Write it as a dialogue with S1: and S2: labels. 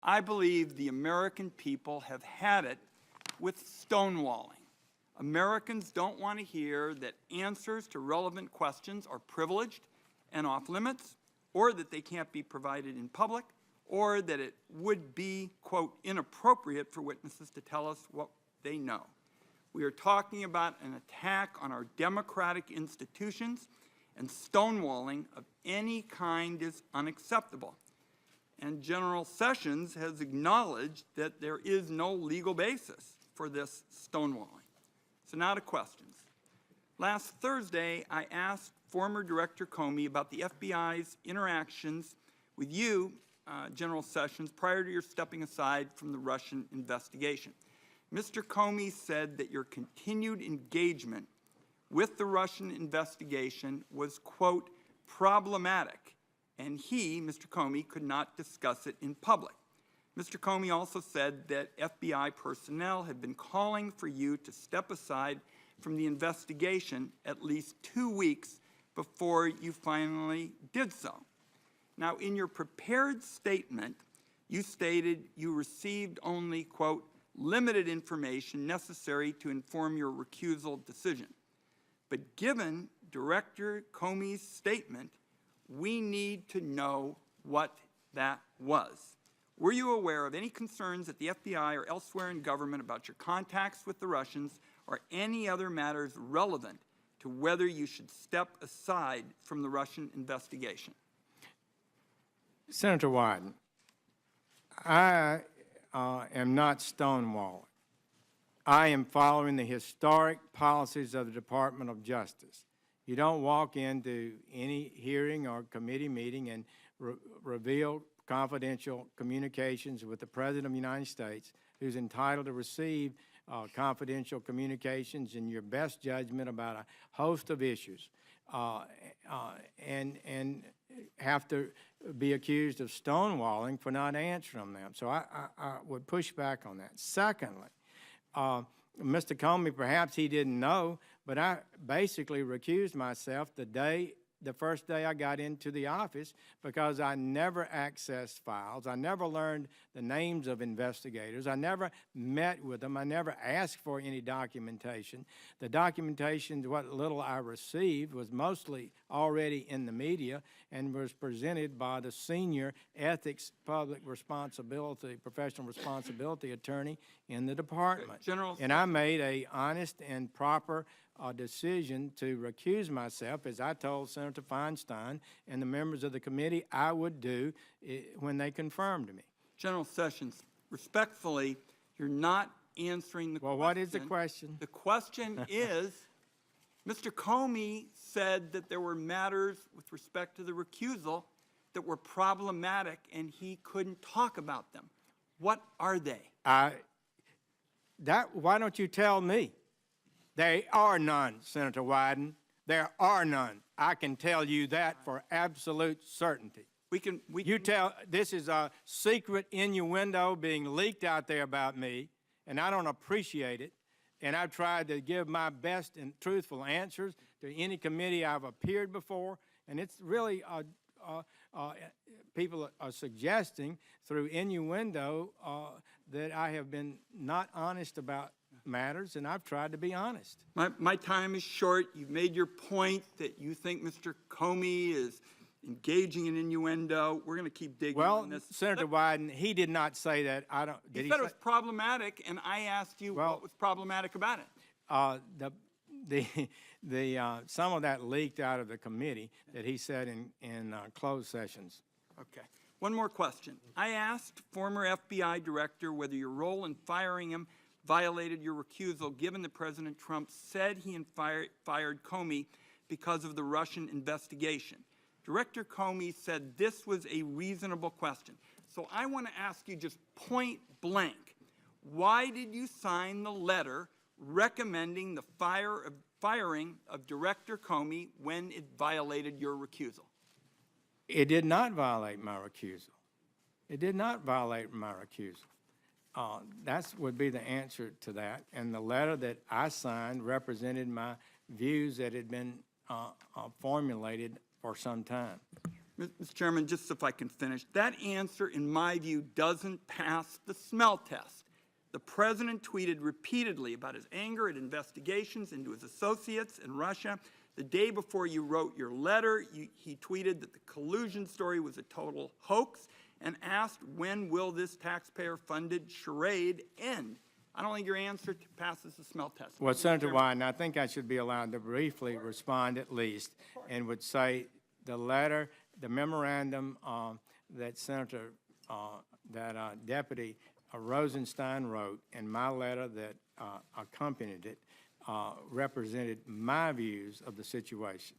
S1: I believe the American people have had it with stonewalling. Americans don't want to hear that answers to relevant questions are privileged and off limits, or that they can't be provided in public, or that it would be, quote, inappropriate for witnesses to tell us what they know. We are talking about an attack on our democratic institutions, and stonewalling of any kind is unacceptable. And General Sessions has acknowledged that there is no legal basis for this stonewalling. So now to questions. Last Thursday, I asked former Director Comey about the FBI's interactions with you, General Sessions, prior to your stepping aside from the Russian investigation. Mr. Comey said that your continued engagement with the Russian investigation was, quote, problematic, and he, Mr. Comey, could not discuss it in public. Mr. Comey also said that FBI personnel had been calling for you to step aside from the investigation at least 2 weeks before you finally did so. Now, in your prepared statement, you stated you received only, quote, limited information necessary to inform your recusal decision. But given Director Comey's statement, we need to know what that was. Were you aware of any concerns at the FBI or elsewhere in government about your contacts with the Russians or any other matters relevant to whether you should step aside from the Russian investigation?
S2: Senator Wyden, I am not stonewalling. I am following the historic policies of the Department of Justice. You don't walk into any hearing or committee meeting and reveal confidential communications with the President of the United States, who's entitled to receive confidential communications in your best judgment about a host of issues, and have to be accused of stonewalling for not answering them. So I would push back on that. Secondly, Mr. Comey, perhaps he didn't know, but I basically recused myself the first day I got into the office because I never accessed files. I never learned the names of investigators. I never met with them. I never asked for any documentation. The documentation, what little I received, was mostly already in the media and was presented by the senior ethics, public responsibility, professional responsibility attorney in the department. And I made an honest and proper decision to recuse myself, as I told Senator Feinstein and the members of the committee I would do when they confirmed me.
S1: General Sessions, respectfully, you're not answering the question.
S2: Well, what is the question?
S1: The question is, Mr. Comey said that there were matters with respect to the recusal that were problematic and he couldn't talk about them. What are they?
S2: Why don't you tell me? There are none, Senator Wyden. There are none. I can tell you that for absolute certainty. This is a secret innuendo being leaked out there about me, and I don't appreciate it. And I've tried to give my best and truthful answers to any committee I've appeared before, and it's really people are suggesting through innuendo that I have been not honest about matters, and I've tried to be honest.
S1: My time is short. You've made your point that you think Mr. Comey is engaging in innuendo. We're going to keep digging on this.
S2: Senator Wyden, he did not say that.
S1: He said it was problematic, and I asked you what was problematic about it.
S2: Some of that leaked out of the committee that he said in closed sessions.
S1: Okay. One more question. I asked former FBI director whether your role in firing him violated your recusal, given that President Trump said he fired Comey because of the Russian investigation. Director Comey said this was a reasonable question. So I want to ask you just point blank, why did you sign the letter recommending the firing of Director Comey when it violated your recusal?
S2: It did not violate my recusal. It did not violate my recusal. That would be the answer to that. And the letter that I signed represented my views that had been formulated for some time.
S1: Mr. Chairman, just if I can finish, that answer, in my view, doesn't pass the smell test. The president tweeted repeatedly about his anger at investigations into his associates in Russia. The day before you wrote your letter, he tweeted that the collusion story was a total hoax and asked, when will this taxpayer-funded charade end? I don't think your answer passes the smell test.
S2: Well, Senator Wyden, I think I should be allowed to briefly respond at least, and would say the letter, the memorandum that Deputy Rosenstein wrote, and my letter that accompanied it, represented my views of the situation.